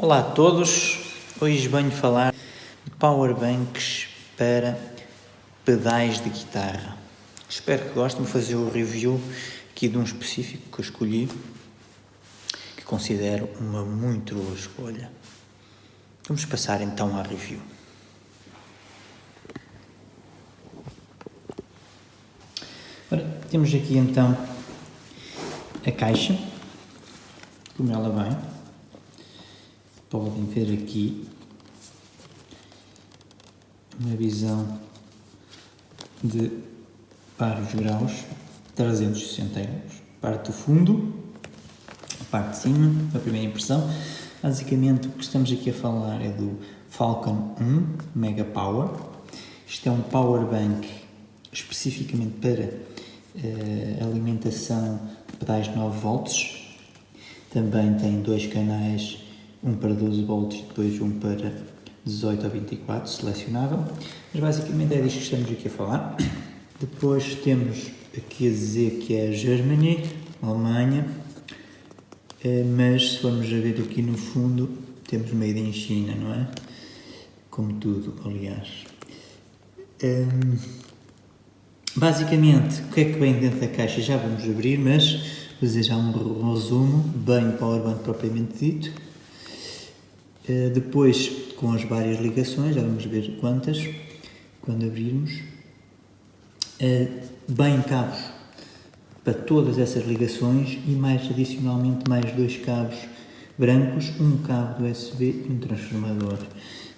Olá a todos, hoje venho falar de powerbanks para pedais de guitarra. Espero que gostem de fazer o review aqui de um específico que eu escolhi, que considero uma muito boa escolha. Vamos passar então à review. Ora, temos aqui então a caixa, como ela vem. Podem ver aqui uma visão de vários graus, 360 graus. Parte do fundo, a parte de cima, a primeira impressão. Basicamente o que estamos aqui a falar é do Falcon 1 Mega Power. Isto é um power bank especificamente para alimentação de pedais 9 volts. Também tem dois canais, um para 12 volts e depois um para 18 ou 24, selecionável. Mas basicamente é disto que estamos aqui a falar. Depois temos aqui a dizer que é Germany, Alemanha, mas se formos a ver aqui no fundo, temos Made in China, não é? Como tudo, aliás. Basicamente, o que é que vem dentro da caixa? Já vamos abrir, mas vou fazer já um resumo, bem o powerbank propriamente dito. Depois, com as várias ligações, já vamos ver quantas, quando abrirmos. Bem cabos para todas essas ligações e mais adicionalmente mais dois cabos brancos, um cabo do USB e um transformador.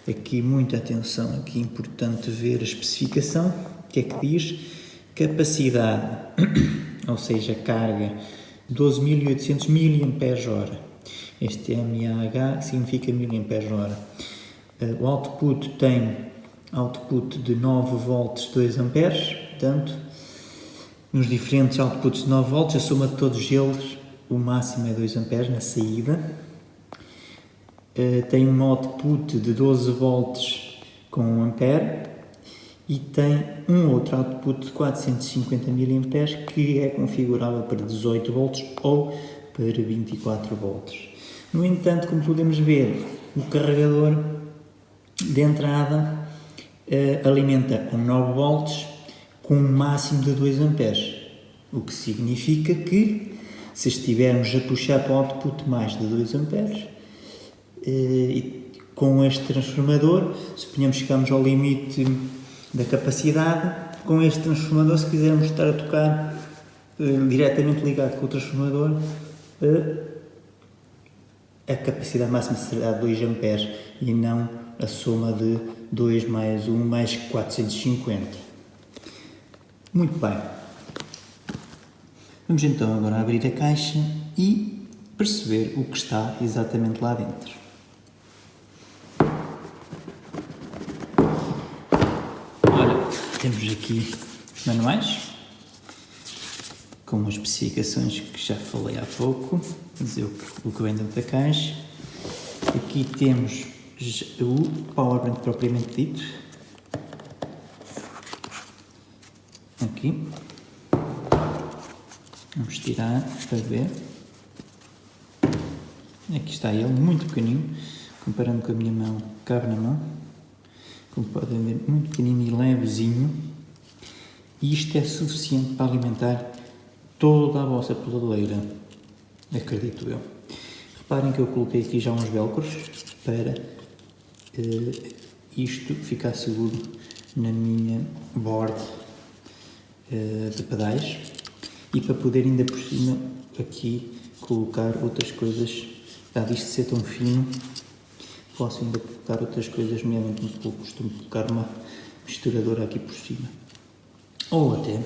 Aqui muita atenção, aqui é importante ver a especificação, o que é que diz? Capacidade, ou seja, carga 12.800 mAh. Este mAh significa mAh. O output tem output de 9 volts 2 amperes, portanto, nos diferentes outputs de 9 volts, a soma de todos eles, o máximo é 2 amperes na saída. Tem um output de 12 volts com 1 ampere e tem um outro output de 450 mAh que é configurável para 18 volts ou para 24 volts. No entanto, como podemos ver, o carregador de entrada alimenta a 9 volts com um máximo de 2 amperes, o que significa que se estivermos a puxar para o output mais de 2 amperes, com este transformador, suponhamos que chegamos ao limite da capacidade, com este transformador, se quisermos estar a tocar diretamente ligado com o transformador, a capacidade máxima será 2 amperes e não a soma de 2 mais 1 mais 450. Muito bem. Vamos então agora abrir a caixa e perceber o que está exatamente lá dentro. Ora, temos aqui os manuais com as especificações que já falei há pouco, dizer o que vem dentro da caixa. Aqui temos o powerbank propriamente dito. Aqui. Vamos tirar para ver. Aqui está ele, muito pequenino, comparando com a minha mão, cabe na mão. Como podem ver, muito pequenino e levezinho. E isto é suficiente para alimentar toda a vossa pedaleira, acredito eu. Reparem que eu coloquei aqui já uns velcros para isto ficar seguro na minha board de pedais e para poder ainda por cima aqui colocar outras coisas, dado isto ser tão fino, posso ainda colocar outras coisas, nomeadamente eu costumo colocar uma misturadora aqui por cima. Ou até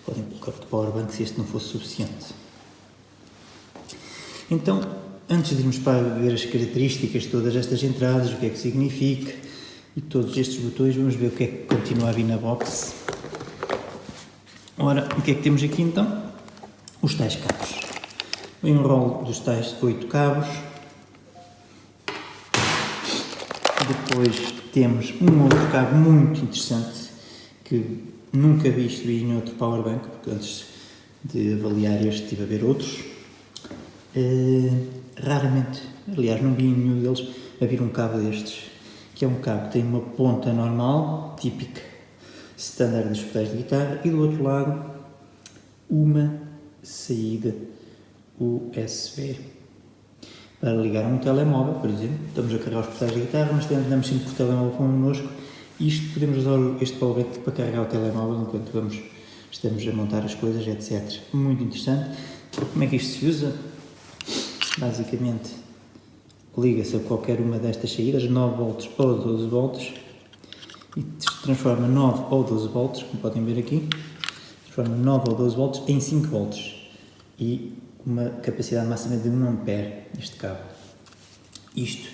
podem colocar o powerbank se este não fosse suficiente. Então, antes de irmos para ver as características de todas estas entradas, o que é que significa e todos estes botões, vamos ver o que é que continua a vir na box. Ora, o que é que temos aqui então? Os tais cabos. Vem um rolo dos tais 8 cabos. Depois temos um outro cabo muito interessante que nunca vi em outro powerbank, porque antes de avaliar este estive a ver outros. Raramente, aliás não vi em nenhum deles, a vir um cabo destes, que é um cabo que tem uma ponta normal, típica, standard dos pedais de guitarra, e do outro lado uma saída USB para ligar a um telemóvel, por exemplo. Estamos a carregar os pedais de guitarra, mas andamos sempre com o telemóvel connosco. Isto podemos usar este powerbank para carregar o telemóvel enquanto estamos a montar as coisas, etc. Muito interessante. Como é que isto se usa? Basicamente, liga-se a qualquer uma destas saídas, 9 volts ou 12 volts, e transforma 9 ou 12 volts, como podem ver aqui, transforma 9 ou 12 volts em 5 volts e uma capacidade máxima de 1 ampere neste cabo. Isto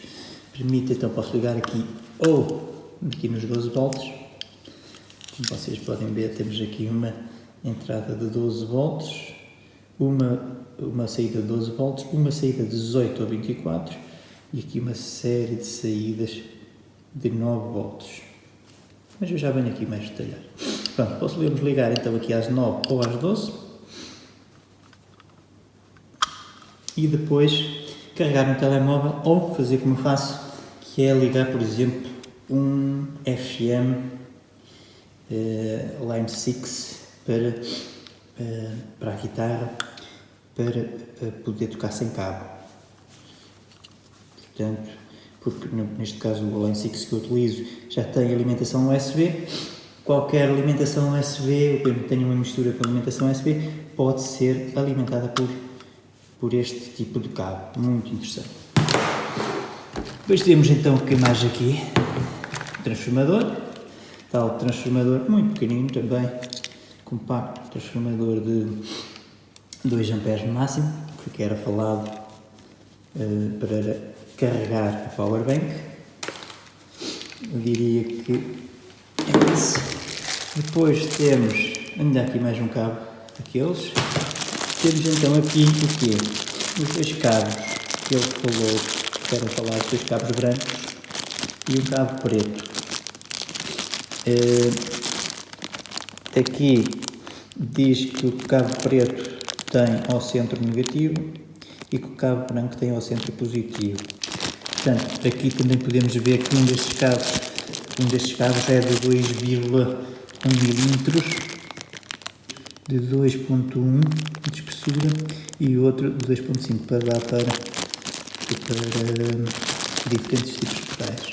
permite, então, posso ligar aqui ou aqui nos 12 volts. Como vocês podem ver, temos aqui uma entrada de 12 volts, uma saída de 12 volts, uma saída de 18 ou 24 e aqui uma série de saídas de 9 volts. Mas eu já venho aqui mais detalhado. Pronto, podemos ligar então aqui às 9 ou às 12 e depois carregar no telemóvel ou fazer como eu faço, que é ligar, por exemplo, um FM Line 6 para a guitarra, para poder tocar sem cabo. Portanto, porque neste caso o Line 6 que eu utilizo já tem alimentação USB. Qualquer alimentação USB, ou tenha uma mistura com alimentação USB, pode ser alimentada por este tipo de cabo. Muito interessante. Depois temos então o que mais aqui? Transformador. Tal transformador muito pequenino também, compacto, transformador de 2 amperes no máximo, porque era falado para carregar a powerbank. Eu diria que é isso. Depois temos, ainda aqui mais um cabo daqueles. Temos então aqui o quê? Os 2 cabos que ele falou, que eram falados, 2 cabos brancos e um cabo preto. Aqui diz que o cabo preto tem ao centro negativo e que o cabo branco tem ao centro positivo. Portanto, aqui também podemos ver que um destes cabos é de 2,1 milímetros, de 2,1 de espessura, e o outro de 2,5 para dar para diferentes tipos de pedais.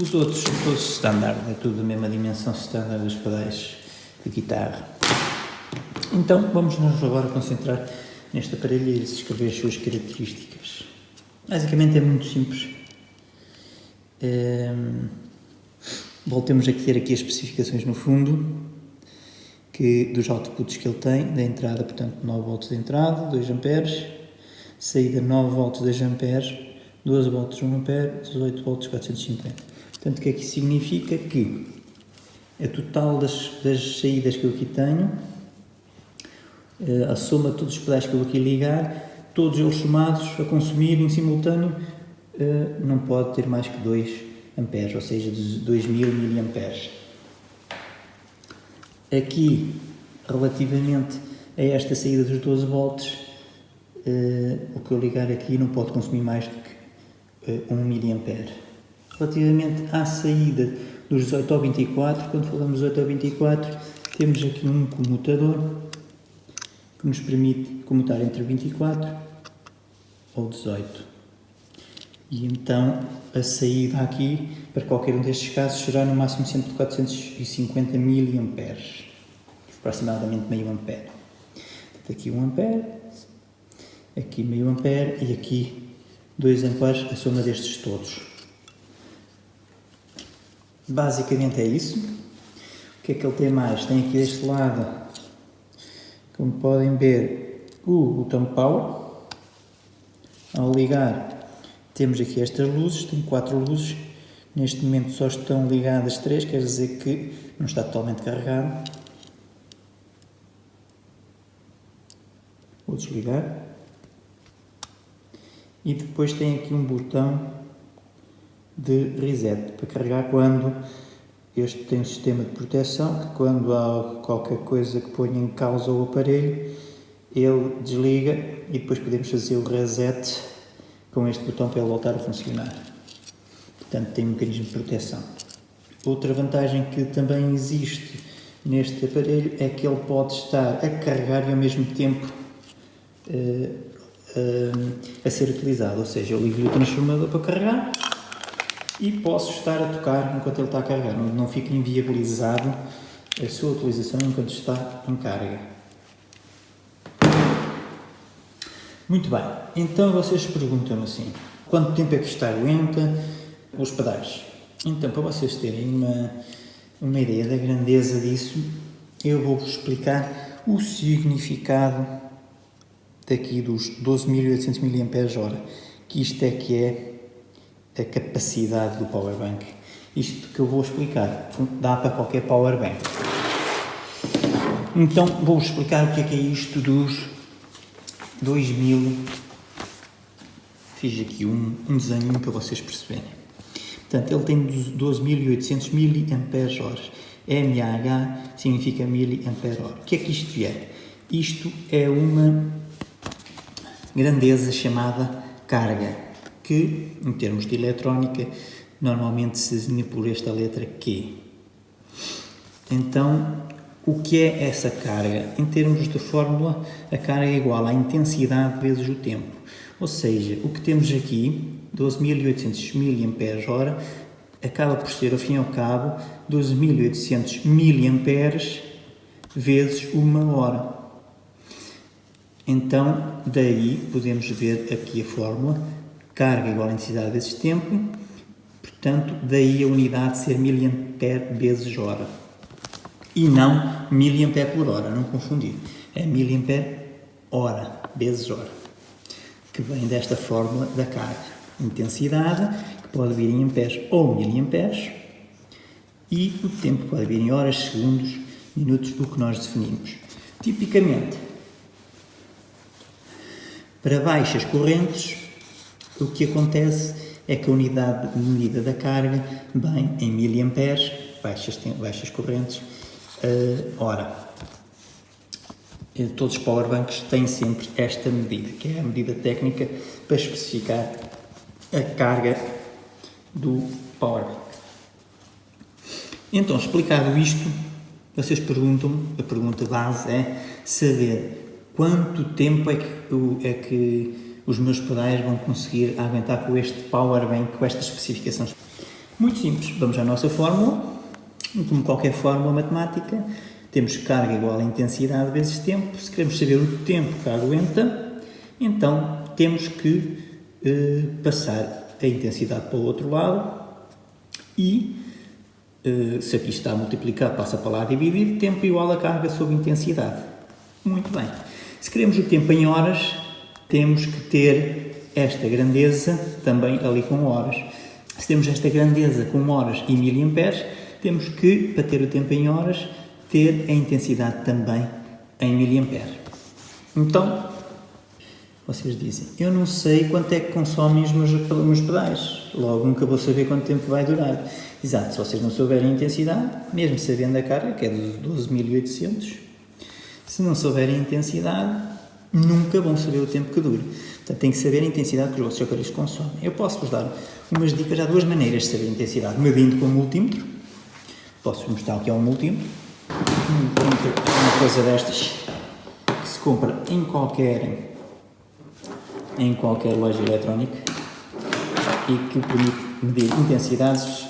Os outros são todos standard, é tudo da mesma dimensão standard dos pedais de guitarra. Então vamos nos agora concentrar neste aparelho e descrever as suas características. Basicamente é muito simples. Voltemos a ter aqui as especificações no fundo, dos outputs que ele tem, da entrada, portanto 9 volts de entrada, 2 amperes, saída 9 volts, 2 amperes, 12 volts, 1 ampere, 18 volts, 450. Portanto, o que é que isso significa? Que a total das saídas que eu aqui tenho, a soma de todos os pedais que eu aqui ligar, todos eles somados a consumir em simultâneo, não pode ter mais que 2 amperes, ou seja, 2000 miliamperes. Aqui, relativamente a esta saída dos 12 volts, o que eu ligar aqui não pode consumir mais do que 1 miliampere. Relativamente à saída dos 18 ao 24, quando falamos 18 ao 24, temos aqui um comutador que nos permite comutar entre 24 ou 18. E então a saída aqui, para qualquer um destes casos, será no máximo sempre de 450 miliamperes, aproximadamente meio ampere. Portanto, aqui 1 ampere, aqui meio ampere e aqui 2 amperes, a soma destes todos. Basicamente é isso. O que é que ele tem mais? Tem aqui deste lado, como podem ver, o botão Power. Ao ligar, temos aqui estas luzes, tem 4 luzes. Neste momento só estão ligadas 3, quer dizer que não está totalmente carregado. Vou desligar. E depois tem aqui um botão de reset, para carregar quando este tem um sistema de proteção, que quando há qualquer coisa que ponha em causa o aparelho, ele desliga e depois podemos fazer o reset com este botão para ele voltar a funcionar. Portanto, tem um mecanismo de proteção. Outra vantagem que também existe neste aparelho é que ele pode estar a carregar e ao mesmo tempo a ser utilizado. Ou seja, eu ligo o transformador para carregar e posso estar a tocar enquanto ele está a carregar. Não fica inviabilizado a sua utilização enquanto está em carga. Muito bem, então vocês perguntam assim, quanto tempo é que isto aguenta os pedais? Então, para vocês terem uma ideia da grandeza disso, eu vou-vos explicar o significado daqui dos 12.800 mAh, que isto é que é a capacidade do powerbank. Isto que eu vou explicar dá para qualquer powerbank. Então, vou-vos explicar o que é isto dos 2000. Fiz aqui um desenho para vocês perceberem. Portanto, ele tem 12.800 mAh. mAh significa mAh. O que é que isto é? Isto é uma grandeza chamada carga, que, em termos de eletrónica, normalmente se designa por esta letra Q. Então, o que é essa carga? Em termos de fórmula, a carga é igual à intensidade vezes o tempo. Ou seja, o que temos aqui, 12.800 mAh, acaba por ser, ao fim e ao cabo, 12.800 mAh vezes 1 hora. Então, daí podemos ver aqui a fórmula, carga igual a intensidade vezes tempo, portanto, daí a unidade ser mAh vezes hora. E não mAh por hora, não confundir. É mAh hora vezes hora, que vem desta fórmula da carga. Intensidade, que pode vir em amperes ou miliamperes, e o tempo pode vir em horas, segundos, minutos, o que nós definimos. Tipicamente, para baixas correntes, o que acontece é que a unidade de medida da carga vem em miliamperes, baixas correntes, hora. Todos os powerbanks têm sempre esta medida, que é a medida técnica para especificar a carga do powerbank. Então, explicado isto, vocês perguntam, a pergunta base é saber quanto tempo é que os meus pedais vão conseguir aguentar com este powerbank, com estas especificações. Muito simples, vamos à nossa fórmula. Como qualquer fórmula matemática, temos carga igual a intensidade vezes tempo. Se queremos saber o tempo que aguenta, então temos que passar a intensidade para o outro lado e, se aqui está a multiplicar, passa para lá a dividir, tempo igual a carga sobre intensidade. Muito bem. Se queremos o tempo em horas, temos que ter esta grandeza também ali com horas. Se temos esta grandeza com horas e miliamperes, temos que, para ter o tempo em horas, ter a intensidade também em miliamperes. Então, vocês dizem, eu não sei quanto é que consomem os meus pedais, logo nunca vou saber quanto tempo vai durar. Exato, se vocês não souberem a intensidade, mesmo sabendo a carga, que é de 12.800, se não souberem a intensidade, nunca vão saber o tempo que dura. Portanto, tem que saber a intensidade que os vossos aparelhos consomem. Eu posso-vos dar umas dicas, há duas maneiras de saber a intensidade, medindo com o multímetro. Posso-vos mostrar o que é um multímetro. Um multímetro é uma coisa destas que se compra em qualquer loja eletrónica e que permite medir intensidades,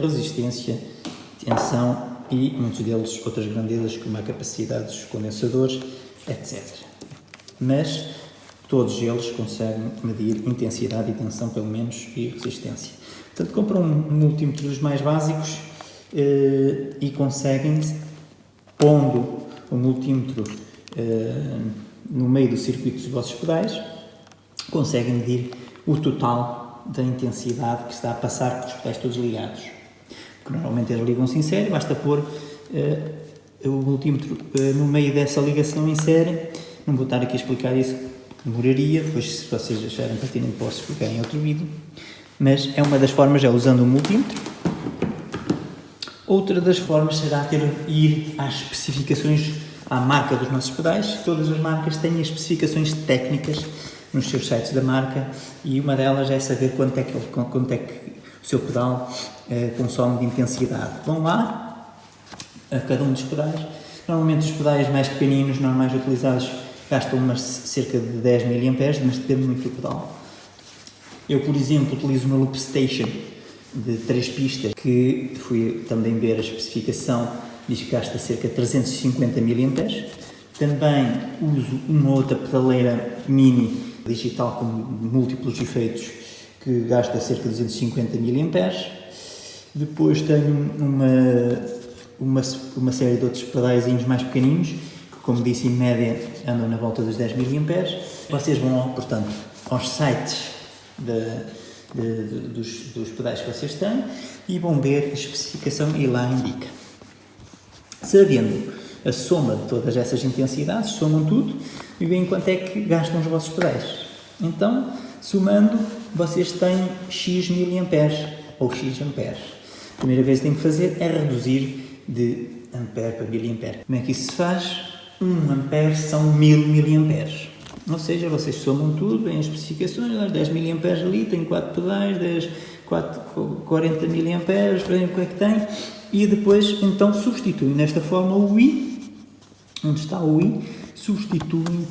resistência, tensão e muitos deles outras grandezas como a capacidade dos condensadores, etc. Mas todos eles conseguem medir intensidade e tensão pelo menos e resistência. Portanto, compram um multímetro dos mais básicos e conseguem, pondo o multímetro no meio do circuito dos vossos pedais, conseguem medir o total da intensidade que está a passar com os pedais todos ligados. Porque normalmente eles ligam-se em série, basta pôr o multímetro no meio dessa ligação em série. Não vou estar aqui a explicar isso, demoraria, depois se vocês acharem pertinente posso explicar em outro vídeo. Mas é uma das formas, é usando o multímetro. Outra das formas será ir às especificações, à marca dos nossos pedais. Todas as marcas têm as especificações técnicas nos seus sites da marca e uma delas é saber quanto é que o seu pedal consome de intensidade. Vão lá, a cada um dos pedais. Normalmente os pedais mais pequeninos, normais utilizados, gastam cerca de 10 mA, mas depende muito do pedal. Eu, por exemplo, utilizo uma Loop Station de 3 pistas, que fui também ver a especificação, diz que gasta cerca de 350 mA. Também uso uma outra pedaleira mini digital com múltiplos efeitos, que gasta cerca de 250 mA. Depois tenho uma série de outros pedaizinhos mais pequenininhos, que, como disse, em média andam na volta dos 10 mA. Vocês vão, portanto, aos sites dos pedais que vocês têm e vão ver a especificação e lá indica. Sabendo a soma de todas essas intensidades, somam tudo e veem quanto é que gastam os vossos pedais. Então, somando, vocês têm X mA ou X amperes. A primeira vez que têm que fazer é reduzir de ampere para miliampere. Como é que isso se faz? 1 ampere são 1000 mA. Ou seja, vocês somam tudo, veem as especificações, 10 mA ali, tem 4 pedais, 40 mA, por exemplo, o que é que tem, e depois, então, substituem nesta forma o I, onde está o I, substituem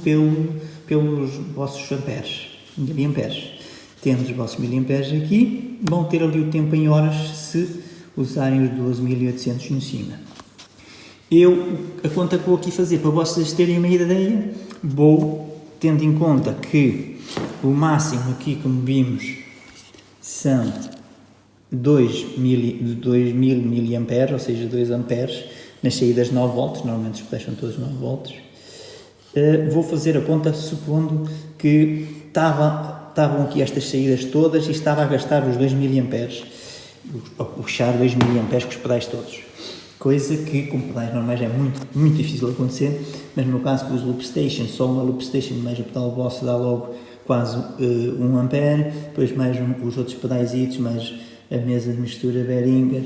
pelos vossos amperes, miliamperes. Tendo os vossos miliamperes aqui, vão ter ali o tempo em horas se usarem os 12.800 em cima. A conta que vou aqui fazer, para vocês terem uma ideia, tendo em conta que o máximo aqui, como vimos, são 2000 mA, ou seja, 2 amperes, nas saídas 9 volts, normalmente os pedais são todos 9 volts. Vou fazer a conta supondo que estavam aqui estas saídas todas e estava a gastar os 2 mA, a puxar 2 mA com os pedais todos. Coisa que com pedais normais é muito difícil de acontecer, mas no caso com os Loop Station, só uma Loop Station mais o pedal vosso dá logo quase 1 ampere, depois mais os outros pedaizitos, mais a mesa de mistura Behringer,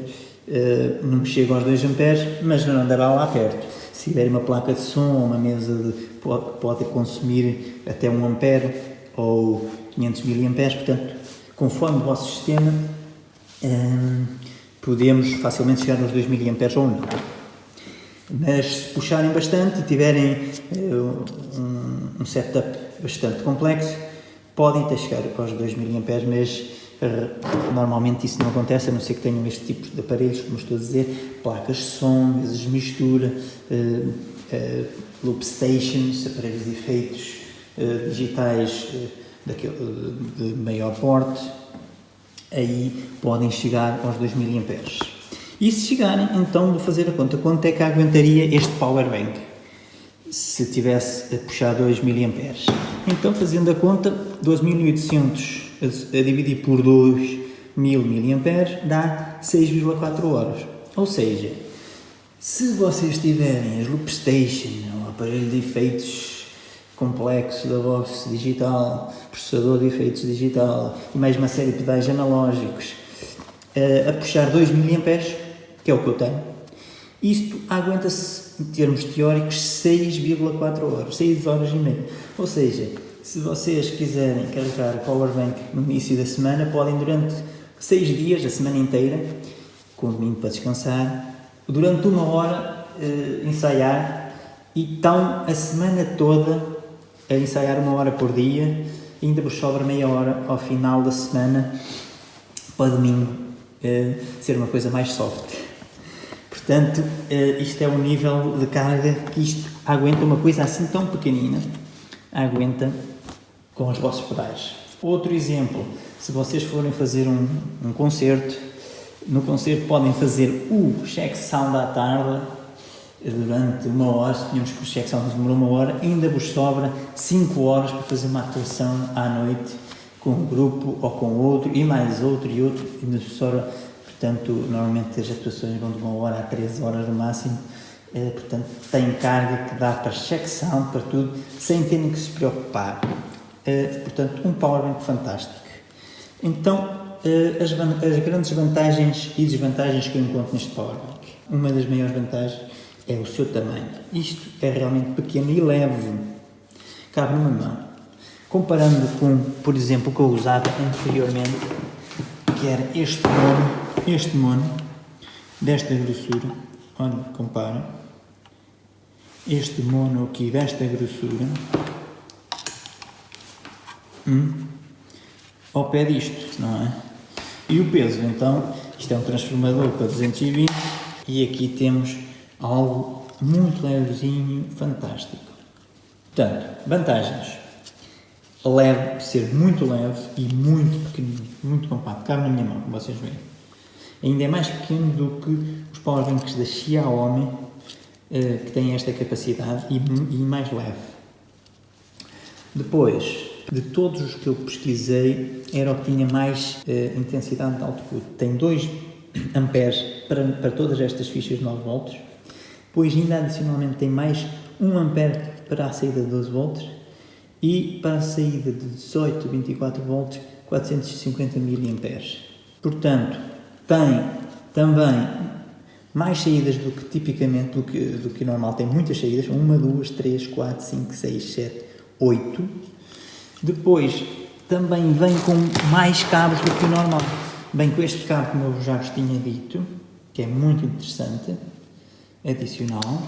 não chega aos 2 amperes, mas não andará lá perto. Se tiver uma placa de som, uma mesa pode consumir até 1 ampere ou 500 mA, portanto, conforme o vosso sistema, podemos facilmente chegar aos 2 mA ou não. Mas se puxarem bastante e tiverem um setup bastante complexo, podem até chegar aos 2 mA, mas normalmente isso não acontece, a não ser que tenham este tipo de aparelhos, como estou a dizer, placas de som, mesas de mistura, loop stations, aparelhos de efeitos digitais de maior porte. Aí podem chegar aos 2 mA. E se chegarem, então vou fazer a conta. Quanto é que aguentaria este power bank se tivesse a puxar 2 mA? Então, fazendo a conta, 12.800 a dividir por 2.000 mA dá 6,4 horas. Ou seja, se vocês tiverem as Loop Station, um aparelho de efeitos complexo da voz digital, processador de efeitos digital e mais uma série de pedais analógicos a puxar 2 mA, que é o que eu tenho, isto aguenta-se, em termos teóricos, 6,4 horas, 6 horas e meia. Ou seja, se vocês quiserem carregar o powerbank no início da semana, podem durante 6 dias, a semana inteira, com o domingo para descansar, durante 1 hora ensaiar, e estão a semana toda a ensaiar 1 hora por dia, ainda vos sobra meia hora ao final da semana para domingo ser uma coisa mais soft. Portanto, isto é o nível de carga que isto aguenta, uma coisa assim tão pequenina, aguenta com os vossos pedais. Outro exemplo, se vocês forem fazer um concerto, no concerto podem fazer o check sound à tarde, durante 1 hora, suponhamos que o check sound demorou 1 hora, ainda vos sobra 5 horas para fazer uma atuação à noite com um grupo ou com outro, e mais outro e outro, ainda vos sobra, portanto, normalmente as atuações vão de 1 hora a 3 horas no máximo, portanto, tem carga que dá para check sound, para tudo, sem terem que se preocupar. Portanto, um powerbank fantástico. Então, as grandes vantagens e desvantagens que eu encontro neste powerbank. Uma das maiores vantagens é o seu tamanho. Isto é realmente pequeno e leve, cabe numa mão. Comparando com, por exemplo, o que eu usava anteriormente, que era este mono, desta grossura, olha, compara, este mono aqui desta grossura, ao pé disto, não é? E o peso, então, isto é um transformador para 220 e aqui temos algo muito levezinho, fantástico. Portanto, vantagens: leve, ser muito leve e muito pequenino, muito compacto, cabe na minha mão, como vocês veem. Ainda é mais pequeno do que os powerbanks da Xiaomi, que têm esta capacidade, e mais leve. Depois, de todos os que eu pesquisei, era o que tinha mais intensidade de output. Tem 2 amperes para todas estas fichas de 9 volts. Depois, ainda adicionalmente, tem mais 1 ampere para a saída de 12 volts. E para a saída de 18 a 24 volts, 450 mA. Portanto, tem também mais saídas do que tipicamente, do que normal. Tem muitas saídas, 1, 2, 3, 4, 5, 6, 7, 8. Depois, também vem com mais cabos do que o normal. Vem com este cabo, como eu já vos tinha dito, que é muito interessante, adicional.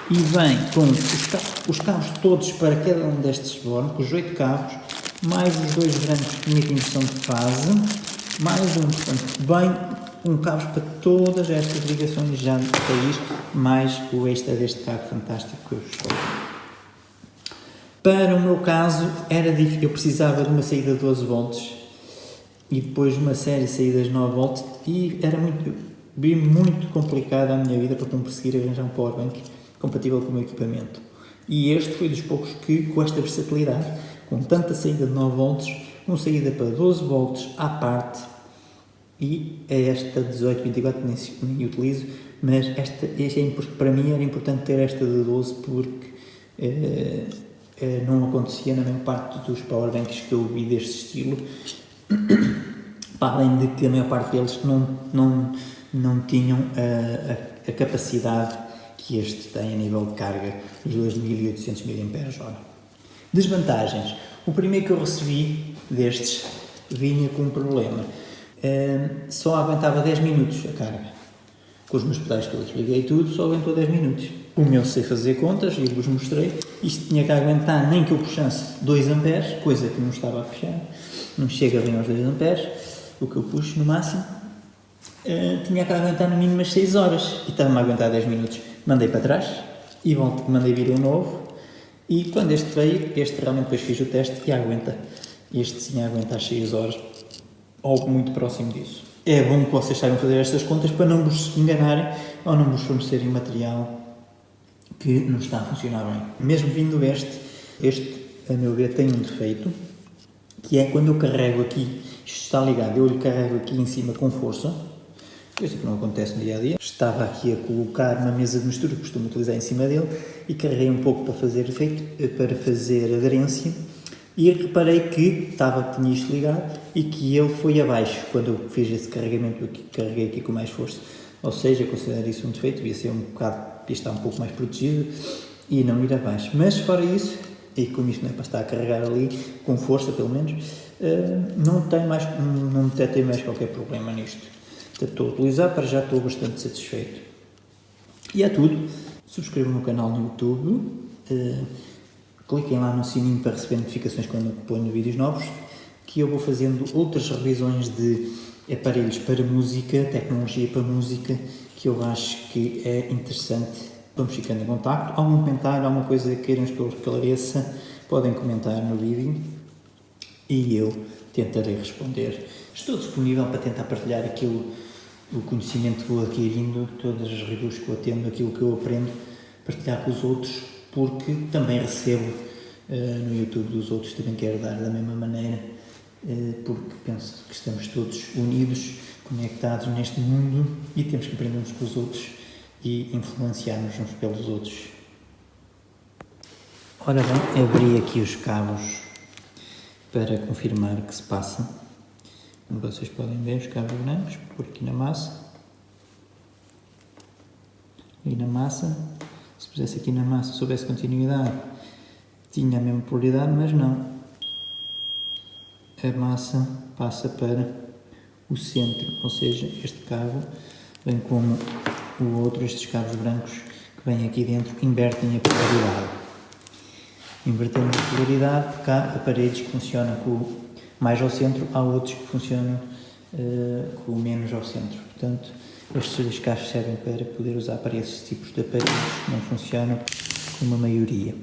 E vem com os cabos todos para cada um destes fornos, com os 8 cabos, mais os 2 brancos que permitem inversão de fase, mais um, portanto, vem com cabos para todas estas ligações já de país, mais o extra deste cabo fantástico que eu vos falei. Para o meu caso, eu precisava de uma saída de 12 volts e depois uma série de saídas de 9 volts e era muito complicado a minha vida para conseguir arranjar um powerbank compatível com o meu equipamento. E este foi dos poucos que, com esta versatilidade, com tanta saída de 9 volts, uma saída para 12 volts à parte, e esta 18, 24 nem utilizo, mas para mim era importante ter esta de 12 porque não acontecia na maior parte dos powerbanks que eu vi deste estilo, além de que a maior parte deles não tinham a capacidade que este tem a nível de carga, os 2800 mAh. Desvantagens: o primeiro que eu recebi destes vinha com um problema, só aguentava 10 minutos a carga, com os meus pedais todos, liguei tudo, só aguentou 10 minutos. O meu sei fazer contas e vos mostrei, isto tinha que aguentar nem que eu puxasse 2 amperes, coisa que não estava a puxar, não chega bem aos 2 amperes, o que eu puxo no máximo, tinha que aguentar no mínimo umas 6 horas e estava-me a aguentar 10 minutos. Mandei para trás e mandei vir um novo, e quando este veio, este realmente depois fiz o teste e aguenta. Este sim aguenta as 6 horas, ou muito próximo disso. É bom que vocês saibam fazer estas contas para não vos enganarem ou não vos fornecerem material que não está a funcionar bem. Mesmo vindo este, a meu ver, tem um defeito, que é quando eu carrego aqui, isto está ligado, eu lhe carrego aqui em cima com força, coisa que não acontece no dia a dia. Estava aqui a colocar uma mesa de mistura que costumo utilizar em cima dele e carreguei um pouco para fazer efeito, para fazer aderência, e reparei que tinha isto ligado e que ele foi abaixo quando eu fiz esse carregamento aqui, carreguei aqui com mais força. Ou seja, considero isso um defeito, devia estar um pouco mais protegido e não ir abaixo. Mas fora isso, e como isto não é para estar a carregar ali com força pelo menos, não detectei mais qualquer problema nisto. Estou a utilizar, para já estou bastante satisfeito. E é tudo. Subscrevam o meu canal no YouTube, cliquem lá no sininho para receber notificações quando eu ponho vídeos novos, que eu vou fazendo outras revisões de aparelhos para música, tecnologia para música, que eu acho que é interessante. Vamos ficando em contacto. Algum comentário, alguma coisa que queiram que eu esclareça, podem comentar no vídeo e eu tentarei responder. Estou disponível para tentar partilhar o conhecimento que vou adquirindo, todas as reviews que eu atendo, aquilo que eu aprendo, partilhar com os outros, porque também recebo no YouTube dos outros, também quero dar da mesma maneira, porque penso que estamos todos unidos, conectados neste mundo e temos que aprender uns com os outros e influenciar-nos uns pelos outros. Ora bem, abri aqui os cabos para confirmar que se passa. Como vocês podem ver, os cabos brancos, por aqui na massa. E na massa, se pusesse aqui na massa, se houvesse continuidade, tinha a mesma polaridade, mas não. A massa passa para o centro, ou seja, este cabo, bem como o outro, estes cabos brancos que vêm aqui dentro, invertem a polaridade. Invertendo a polaridade, cá há paredes que funcionam com mais ao centro, há outros que funcionam com menos ao centro. Portanto, estes dois cabos servem para poder usar para esses tipos de aparelhos que não funcionam com uma maioria.